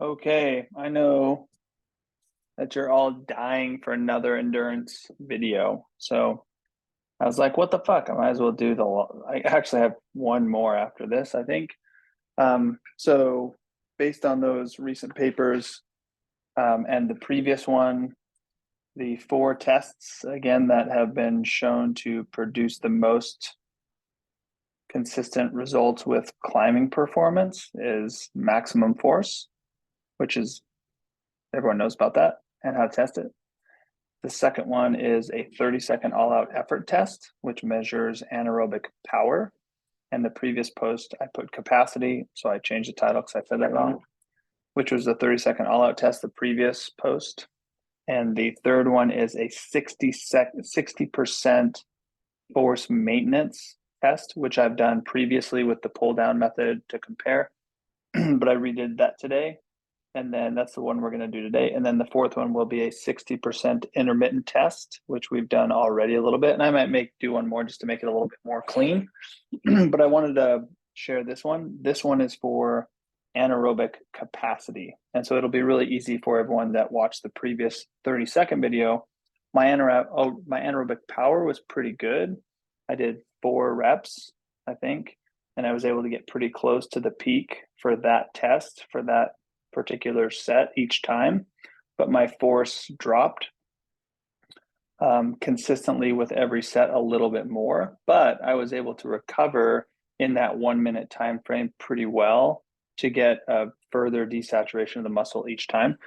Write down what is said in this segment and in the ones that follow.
Okay, I know that you're all dying for another endurance video. So I was like, what the fuck? I might as well do I actually have one more after this, I think. So based on those recent papers and the previous one, the four tests, again, that have been shown to produce the most consistent results with climbing performance is maximum force, which is everyone knows about that and how to test it. The second one is a 30-second all-out effort test, which measures anaerobic power. And the previous post, I put capacity, so I changed the title because I said that wrong, which was the 30-second all-out test, the previous post. And the third one is a 60% force maintenance test, which I've done previously with the pull-down method to compare, but I redid that today. And then that's the one we're going to do today. And then the fourth one will be a 60% intermittent test, which we've done already a little bit. And I might do one more just to make it a little bit more clean. But I wanted to share this one. This one is for anaerobic capacity. And so it'll be really easy for everyone that watched the previous 30-second video. My anaerobic power was pretty good. I did 4 reps, I think, and I was able to get pretty close to the peak for that test, for that particular set each time, but my force dropped consistently with every set a little bit more, but I was able to recover in that 1 minute time frame pretty well to get a further desaturation of the muscle each time.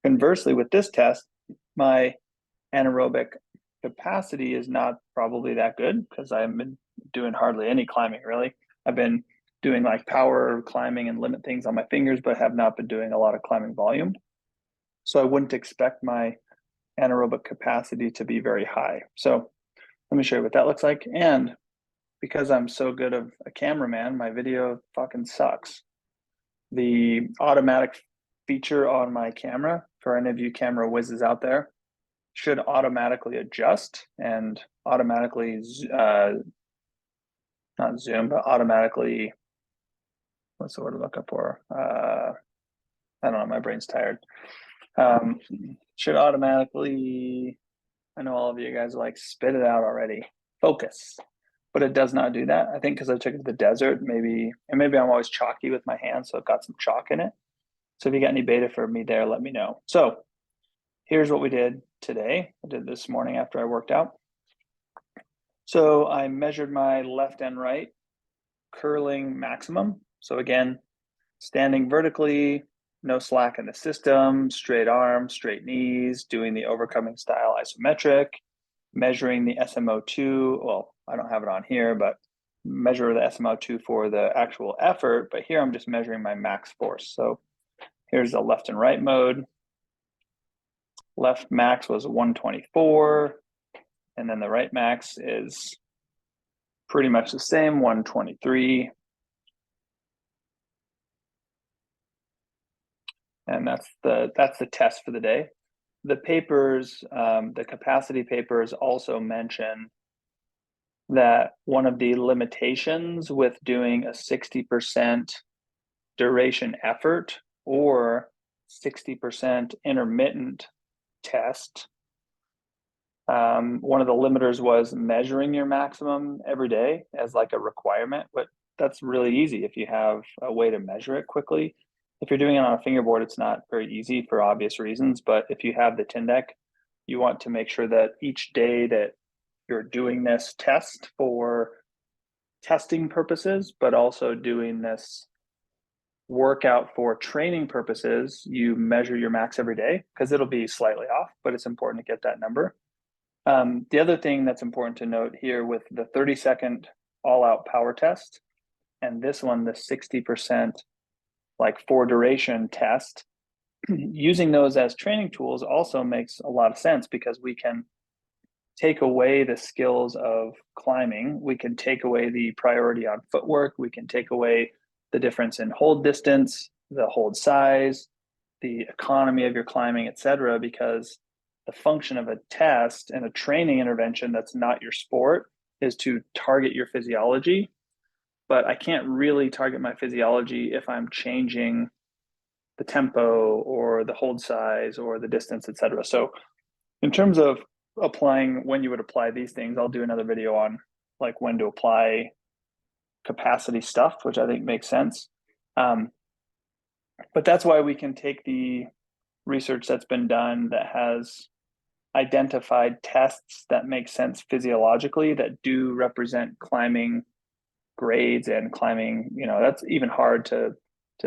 Conversely, with this test, my anaerobic capacity is not probably that good because I've been doing hardly any climbing really. I've been doing like power climbing and limit things on my fingers, but have not been doing a lot of climbing volume. So I wouldn't expect my anaerobic capacity to be very high. So let me show you what that looks like. And because I'm so good of a cameraman, my video fucking sucks. The automatic feature on my camera, for any of you camera whizzes out there, should automatically adjust and automatically, not zoom, but automatically, what's the word I'm looking for? I don't know, my brain's tired. Should automatically, I know all of you guys are like, spit it out already, focus. But it does not do that. I think because I took it to the desert, maybe I'm always chalky with my hands, so I've got some chalk in it. So if you got any beta for me there, let me know. So here's what we did today. I did this morning after I worked out. So I measured my left and right curling maximum. So again, standing vertically, no slack in the system, straight arms, straight knees, doing the overcoming style isometric, measuring the SMO2. Well, I don't have it on here, but measure the SMO2 for the actual effort. But here I'm just measuring my max force. So here's the left and right mode. Left max was 124. And then the right max is pretty much the same, 123. And that's the test for the day. The papers, the capacity papers also mention that one of the limitations with doing a 60% duration effort or 60% intermittent test, one of the limiters was measuring your maximum every day as like a requirement, but that's really easy if you have a way to measure it quickly. If you're doing it on a fingerboard, it's not very easy for obvious reasons, but if you have the Tindeq, you want to make sure that each day that you're doing this test for testing purposes, but also doing this workout for training purposes, you measure your max every day because it'll be slightly off, but it's important to get that number. The other thing that's important to note here with the 30-second all-out power test and this one, the 60% like for duration test, using those as training tools also makes a lot of sense because we can take away the skills of climbing. We can take away the priority on footwork. We can take away the difference in hold distance, the hold size, the economy of your climbing, etc. Because the function of a test and a training intervention that's not your sport is to target your physiology. But I can't really target my physiology if I'm changing the tempo or the hold size or the distance, etc. So in terms of applying when you would apply these things, I'll do another video on like when to apply capacity stuff, which I think makes sense. But that's why we can take the research that's been done that has identified tests that make sense physiologically that do represent climbing grades and climbing, that's even hard to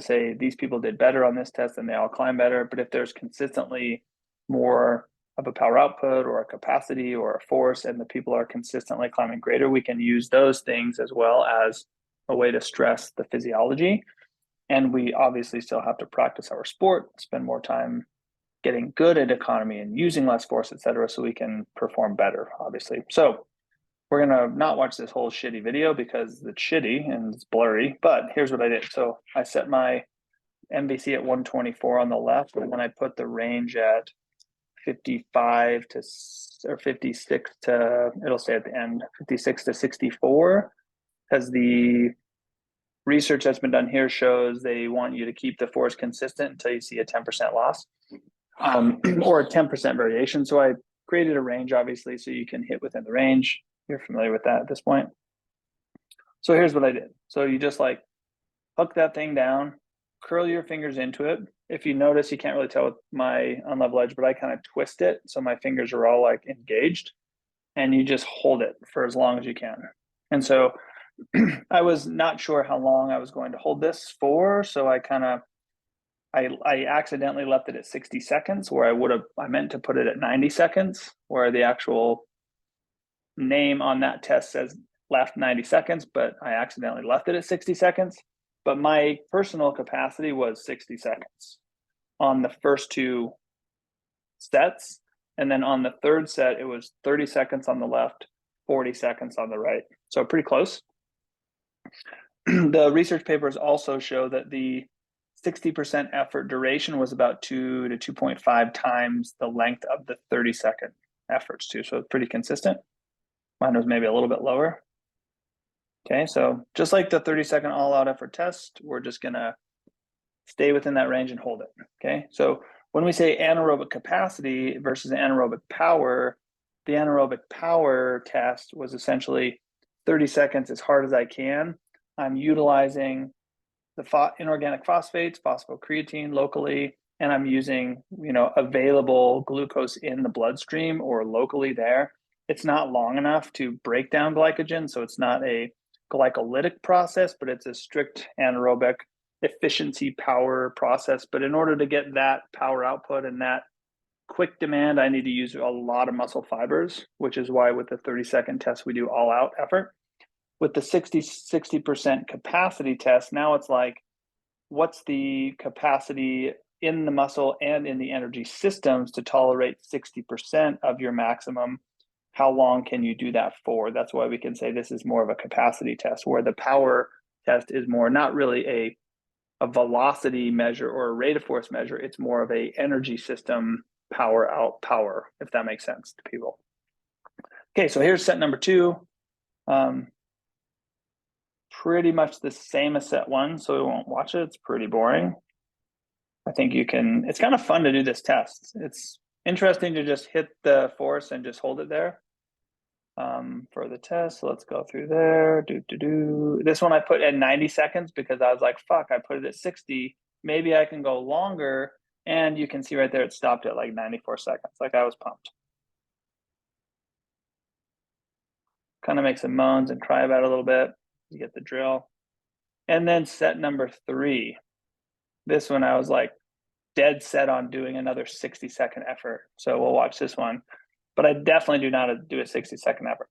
say these people did better on this test and they all climb better. But if there's consistently more of a power output or a capacity or a force and the people are consistently climbing greater, we can use those things as well as a way to stress the physiology. And we obviously still have to practice our sport, spend more time getting good at economy and using less force, etc., so we can perform better, obviously. So we're going to not watch this whole shitty video because it's shitty and it's blurry, but here's what I did. So I set my MVC at 124 on the left, and then I put the range at 55 to, or 56 to, it'll say at the end, 56 to 64, because the research that's been done here shows they want you to keep the force consistent until you see a 10% loss, or a 10% variation. So I created a range, obviously, so you can hit within the range. You're familiar with that at this point. So here's what I did. So you just like hook that thing down, curl your fingers into it. If you notice, you can't really tell with my unlevel edge, but I kind of twist it so my fingers are all like engaged, and you just hold it for as long as you can. And so I was not sure how long I was going to hold this for, so I accidentally left it at 60 seconds where I meant to put it at 90 seconds, where the actual name on that test says left 90 seconds, but I accidentally left it at 60 seconds. But my personal capacity was 60 seconds on the first two sets. And then on the third set, it was 30 seconds on the left, 40 seconds on the right. So pretty close. The research papers also show that the 60% effort duration was about 2 to 2.5 times the length of the 30-second efforts too. So it's pretty consistent. Mine was maybe a little bit lower. Okay, so just like the 30-second all-out effort test, we're just gonna stay within that range and hold it. Okay, so when we say anaerobic capacity versus anaerobic power, the anaerobic power test was essentially 30 seconds as hard as I can. I'm utilizing the inorganic phosphates, phosphocreatine locally, and I'm using, available glucose in the bloodstream or locally there. It's not long enough to break down glycogen, so it's not a glycolytic process, but it's a strict anaerobic efficiency power process. But in order to get that power output and that quick demand, I need to use a lot of muscle fibers, which is why with the 30-second test, we do all out effort. With the 60% capacity test, now it's like, what's the capacity in the muscle and in the energy systems to tolerate 60% of your maximum? How long can you do that for? That's why we can say this is more of a capacity test, where the power test is more not really a velocity measure or a rate of force measure. It's more of a energy system power out power, if that makes sense to people. Okay, so here's set number 2. Pretty much the same as set 1, so we won't watch it. It's pretty boring. I think it's kind of fun to do this test. It's interesting to just hit the force and just hold it there for the test. So let's go through there. This one I put at 90 seconds because I was like, fuck, I put it at 60. Maybe I can go longer. And you can see right there, it stopped at like 94 seconds. Like I was pumped. Kind of make some moans and cry about it a little bit. You get the drill. And then set number 3. This one I was like dead set on doing another 60-second effort. So we'll watch this one. But I definitely do not do a 60-second effort.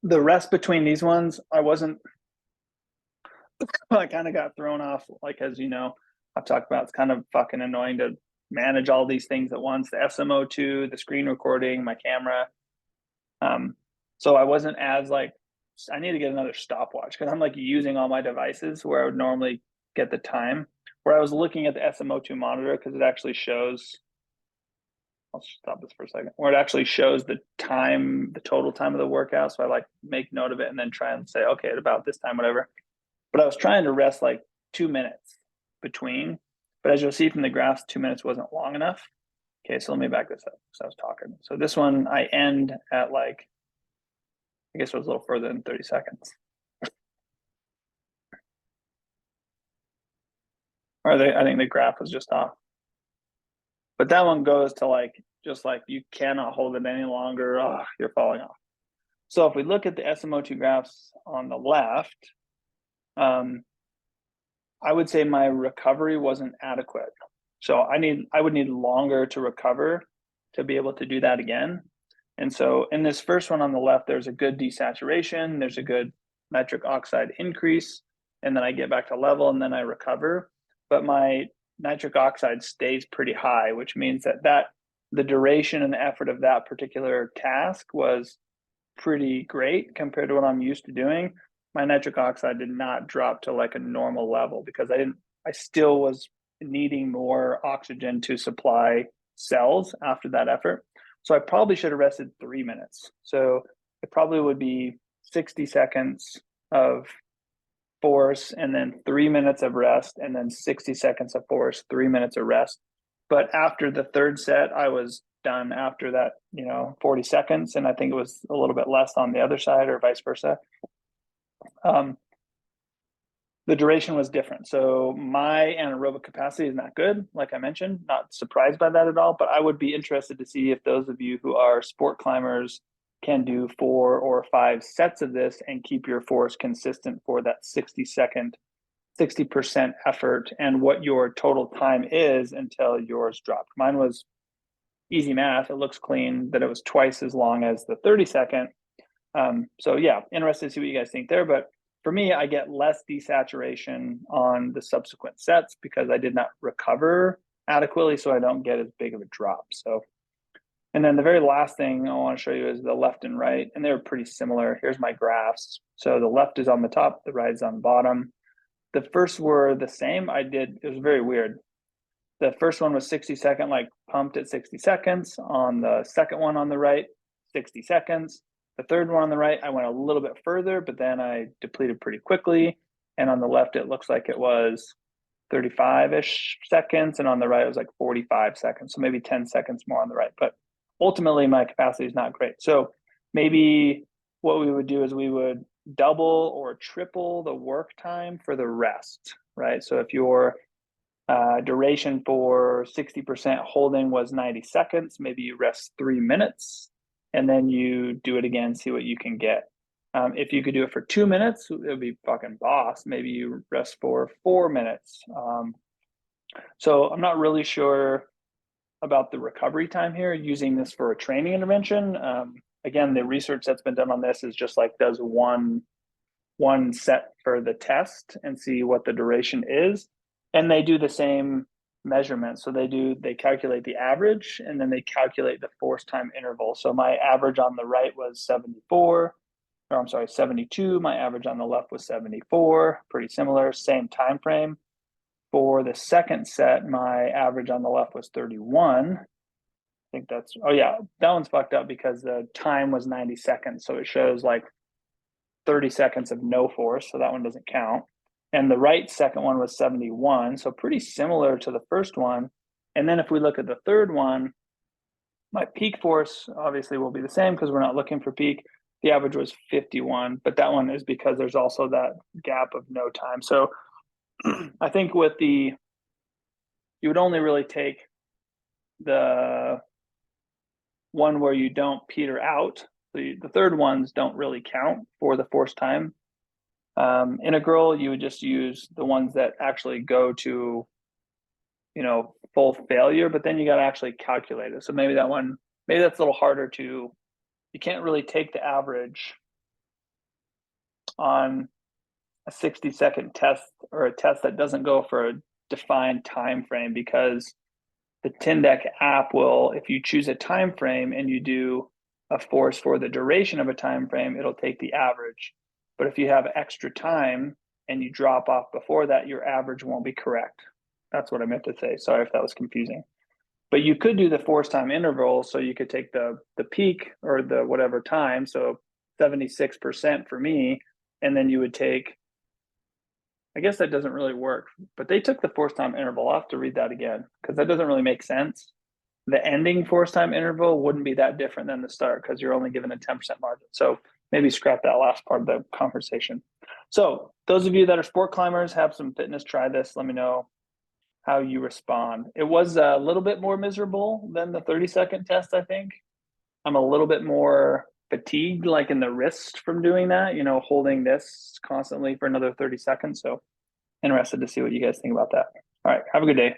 The rest between these ones, I kind of got thrown off. Like, as you know, I've talked about, it's kind of fucking annoying to manage all these things at once, the SMO2, the screen recording, my camera. So I wasn't as like, I need to get another stopwatch because I'm like using all my devices where I would normally get the time, where I was looking at the SMO2 monitor because it actually shows, I'll stop this for a second, where it actually shows the time, the total time of the workout. So I like make note of it and then try and say, okay, at about this time, whatever. But I was trying to rest like 2 minutes between. But as you'll see from the graphs, 2 minutes wasn't long enough. Okay, so let me back this up because I was talking. So this one, I end at like, I guess it was a little further than 30 seconds. Or I think the graph was just off. But that one goes to like, just like you cannot hold it any longer. Oh, you're falling off. So if we look at the SMO2 graphs on the left, I would say my recovery wasn't adequate. So I would need longer to recover to be able to do that again. And so in this first one on the left, there's a good desaturation, there's a good nitric oxide increase, and then I get back to level and then I recover. But my nitric oxide stays pretty high, which means that the duration and the effort of that particular task was pretty great compared to what I'm used to doing. My nitric oxide did not drop to like a normal level because I still was needing more oxygen to supply cells after that effort. So I probably should have rested 3 minutes. So it probably would be 60 seconds of force and then 3 minutes of rest and then 60 seconds of force, 3 minutes of rest. But after the third set, I was done after that, 40 seconds. And I think it was a little bit less on the other side or vice versa. The duration was different. So my anaerobic capacity is not good, like I mentioned, not surprised by that at all, but I would be interested to see if those of you who are sport climbers can do 4 or 5 sets of this and keep your force consistent for that 60% effort and what your total time is until yours dropped. Mine was easy math. It looks clean that it was twice as long as the 30-second. So yeah, interested to see what you guys think there. But for me, I get less desaturation on the subsequent sets because I did not recover adequately, so I don't get as big of a drop. So, and then the very last thing I want to show you is the left and right, and they're pretty similar. Here's my graphs. So the left is on the top, the right is on the bottom. The first were the same. It was very weird. The first one was 60-second, like pumped at 60 seconds. On the second one on the right, 60 seconds. The third one on the right, I went a little bit further, but then I depleted pretty quickly. And on the left, it looks like it was 35-ish seconds. And on the right, it was like 45 seconds. So maybe 10 seconds more on the right. But ultimately, my capacity is not great. So maybe what we would do is we would double or triple the work time for the rest, right? So if your duration for 60% holding was 90 seconds, maybe you rest 3 minutes and then you do it again, see what you can get. If you could do it for 2 minutes, it would be fucking boss. Maybe you rest for 4 minutes. So I'm not really sure about the recovery time here using this for a training intervention. Again, the research that's been done on this is just like does one set for the test and see what the duration is. And they do the same measurement. So they calculate the average and then they calculate the force time interval. So my average on the right was 72. My average on the left was 74, pretty similar, same time frame. For the second set, my average on the left was 31. I think that one's fucked up because the time was 90 seconds. So it shows like 30 seconds of no force. So that one doesn't count. And the right second one was 71. So pretty similar to the first one. And then if we look at the third one, my peak force obviously will be the same because we're not looking for peak. The average was 51, but that one is because there's also that gap of no time. So I think you would only really take the one where you don't peter out. The third ones don't really count for the force time. Integral, you would just use the ones that actually go to, full failure, but then you got to actually calculate it. So maybe that's a little harder you can't really take the average on a 60-second test or a test that doesn't go for a defined time frame because the Tyndek app will, if you choose a time frame and you do a force for the duration of a time frame, it'll take the average. But if you have extra time and you drop off before that, your average won't be correct. That's what I meant to say. Sorry if that was confusing. But you could do the force time interval. So you could take the peak or the whatever time, so 76% for me, and then you would take I guess that doesn't really work, but they took the force time interval. I'll have to read that again because that doesn't really make sense. The ending force time interval wouldn't be that different than the start because you're only given a 10% margin. So maybe scrap that last part of the conversation. So those of you that are sport climbers, have some fitness, try this. Let me know how you respond. It was a little bit more miserable than the 30-second test, I think. I'm a little bit more fatigued, like in the wrist from doing that, holding this constantly for another 30 seconds. So interested to see what you guys think about that. All right. Have a good day.